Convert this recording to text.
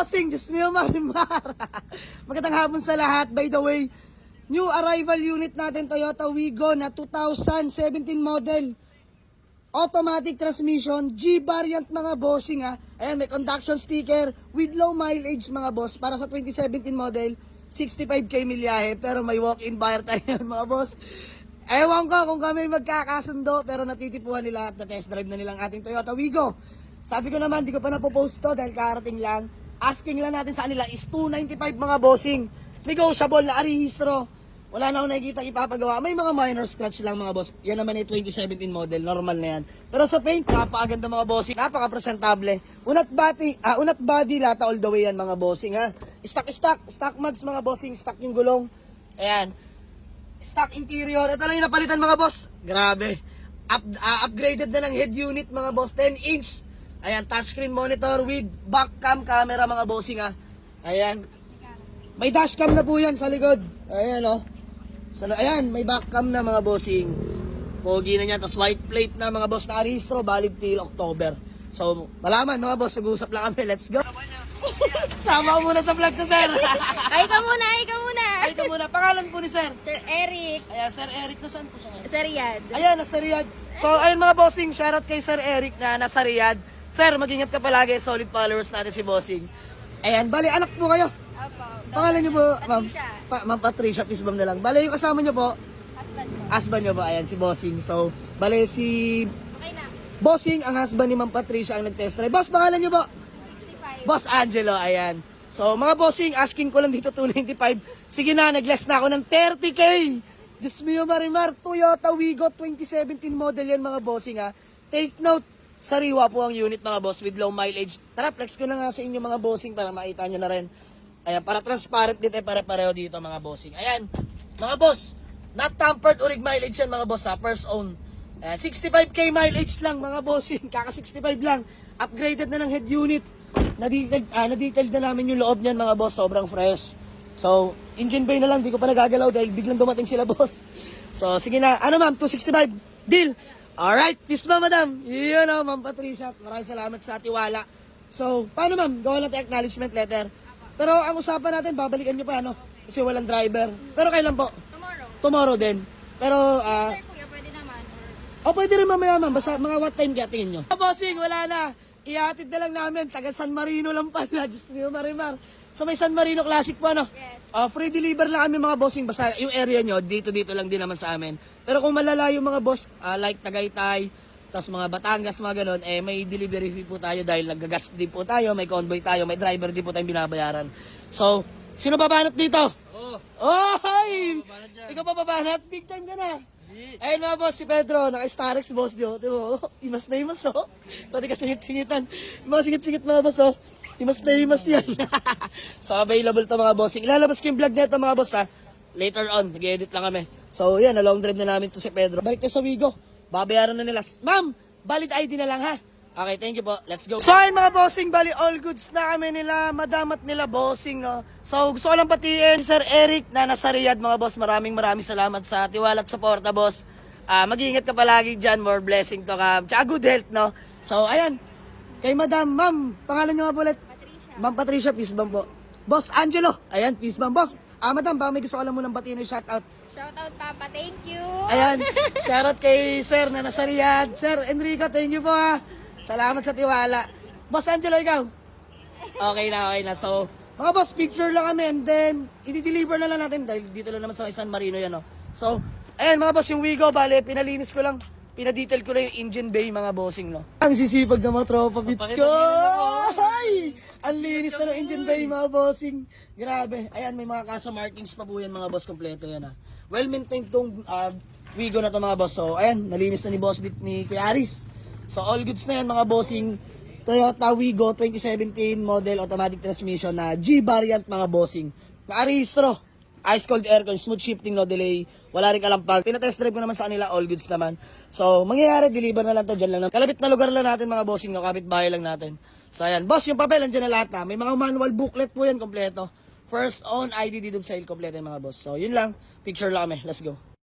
bossing, Diyos mo marimar. Magandang hapon sa lahat. By the way, new arrival unit natin, Toyota Wigo na 2017 model. Automatic transmission, G variant mga bossing ha. Ayan, may conduction sticker with low mileage mga boss. Para sa 2017 model, 65k milyahe. Pero may walk-in buyer tayo yan mga boss. Ewan ko kung kami magkakasundo, pero natitipuan nila at na-test drive na nilang ating Toyota Wigo. Sabi ko naman, di ko pa napopost to dahil karating lang. Asking lang natin sa kanila is 295 mga bossing. Negotiable na arehistro. Wala na akong nakikita ipapagawa. May mga minor scratch lang mga boss. Yan naman ay 2017 model. Normal na yan. Pero sa paint, napakaganda mga bossing. Napaka-presentable. Unat body, lata all the way yan mga bossing ha. Stock mags mga bossing. Stock yung gulong. Ayan. Stock interior. Ito lang yung napalitan mga boss. Grabe. Upgraded na ng head unit mga boss. 10 inch. Ayan. Touchscreen monitor with back cam camera mga bossing ha. Ayan. May dashcam na po yan sa likod. Ayan o. So, ayan, may backcam na mga bossing. Pogi na niya. Tapos white plate na mga boss na arehistro. Valid till October. So, malaman mga boss. Nag-uusap lang kami. Let's go. Sama ko muna sa vlog ko, sir. Ay, ka muna, ay, ka muna. Ay, ka muna. Pangalan po ni sir? Sir Eric. Ayan, Sir Eric. Nasaan po siya? Sir Riyad. Ayan, nasa Riyadh. So, ayun mga bossing. Shoutout kay Sir Eric na nasa Riyadh. Sir, mag-ingat ka palagi. Solid followers natin si bossing. Ayan, bali, anak po kayo. Opo. Pangalan niyo po, ma'am? Patricia. Ma'am Patricia, peace bomb na lang. Bale, yung kasama niyo po, Husband ko. husband niyo po, ayan, si Bossing. So, bale, si Okay na. Bossing, ang husband ni Ma'am Patricia, ang nag-test drive. Boss, pangalan niyo po? 65. Boss Angelo, ayan. So, mga Bossing, asking ko lang dito 295. Sige na, nag-less na ako ng 30k. Diyos mio marimar, Toyota Wigo 2017 model yan mga Bossing ha. Take note, sariwa po ang unit mga boss with low mileage. Tara, flex ko na nga sa inyo mga Bossing para makita nyo na rin. Ayan, para transparent dito, pare-pareho dito mga bossing. Ayan, mga boss, not tampered urig mileage yan mga boss ha, first own. Ayan, 65k mileage lang mga bossing, kaka 65 lang. Upgraded na ng head unit. Na-detailed na namin yung loob niyan mga boss, sobrang fresh. So, engine bay na lang, di ko pa nagagalaw dahil biglang dumating sila boss. So, sige na, ano ma'am, 265, deal. Alright, peace ba madam? Yun o, ma'am Patricia, maraming salamat sa tiwala. So, paano ma'am, gawa natin acknowledgement letter. Pero ang usapan natin, babalikan nyo pa ano, kasi walang driver. Pero kailan po? Tomorrow. Tomorrow din. Pero, Sir, kuya, pwede naman. pwede rin mamaya ma'am, basta mga what time gatingin nyo. Bossing, wala na. Ihatid na lang namin, taga San Marino lang pala, Diyos mio marimar. So may San Marino Classic po ano? Yes. Free deliver lang kami mga bossing, basta yung area nyo, dito lang din naman sa amin. Pero kung malalayo mga boss, like Tagaytay, tapos mga Batangas, mga ganon, may delivery fee po tayo dahil nagagas din po tayo, may convoy tayo, may driver din po tayong binabayaran. So, sino babanat dito? Oh! Hi! Ikaw pa babanat? Big time ka na. Ayun mga boss, si Pedro, naka-Starex boss diyo. Diba? Imas na imas oh. Pati ka singit-singitan. Mga singit-singit mga boss oh. Imas na imas yan. So, available to mga bossing. Ilalabas ko yung vlog nito mga boss ha. Later on, nag-edit lang kami. So, yan, na long drive na namin to si Pedro. Balik tayo sa Wigo. Babayaran na nila. Ma'am, valid ID na lang ha. Okay, thank you po. Let's go. So, ayun mga bossing, bali all goods na kami nila, madam at nila bossing, no. So, gusto ko lang patiin si Sir Eric na nasa Riyadh mga boss. Maraming salamat sa tiwala at suporta, boss. Mag-iingat ka palagi dyan. More blessing to ka. Tsaka good health, no. So, ayan. Kay madam, ma'am, pangalan nyo nga po ulit? Patricia. Ma'am Patricia, peace bomb po. Boss Angelo, ayan, peace bomb. Boss, madam, baka may gusto ko lang munang batiin o shoutout. Shoutout, Papa. Thank you. Ayan, shoutout kay Sir na nasa Riyadh. Sir Enrico, thank you po ha. Salamat sa tiwala. Boss Angelo, ikaw? Okay na. So, mga boss, picture lang kami and then, i-deliver na lang natin dahil dito lang naman sa San Marino yan, no? So, ayan mga boss, yung Wigo, bale, pinalinis ko lang. Pinadetail ko lang yung engine bay, mga bossing, no? Ang sisipag ng mga tropa bits ko! Ay! Ang linis na ng engine bay, mga bossing. Grabe. Ayan, may mga kasa markings pa po yan, mga boss, kompleto yan, ha? Well-maintained tong Wigo na to, mga boss. So, ayan, nalinis na ni boss ni Kuya Aris. So, all goods na yan, mga bossing. Toyota Wigo 2017 model automatic transmission na G variant, mga bossing. Nakarehistro. Ice cold aircon, smooth shifting, no delay. Wala rin kalampag. Pinatest drive ko naman sa kanila, all goods naman. So, mangyayari, deliver na lang to dyan lang. Kalapit na lugar lang natin, mga bossing, no? Kapit bahay lang natin. So, ayan. Boss, yung papel, andyan na lahat na. May mga manual booklet po yan, kompleto. First own ID deed of sale, kompleto yung mga boss. So, yun lang. Picture lang kami. Let's go.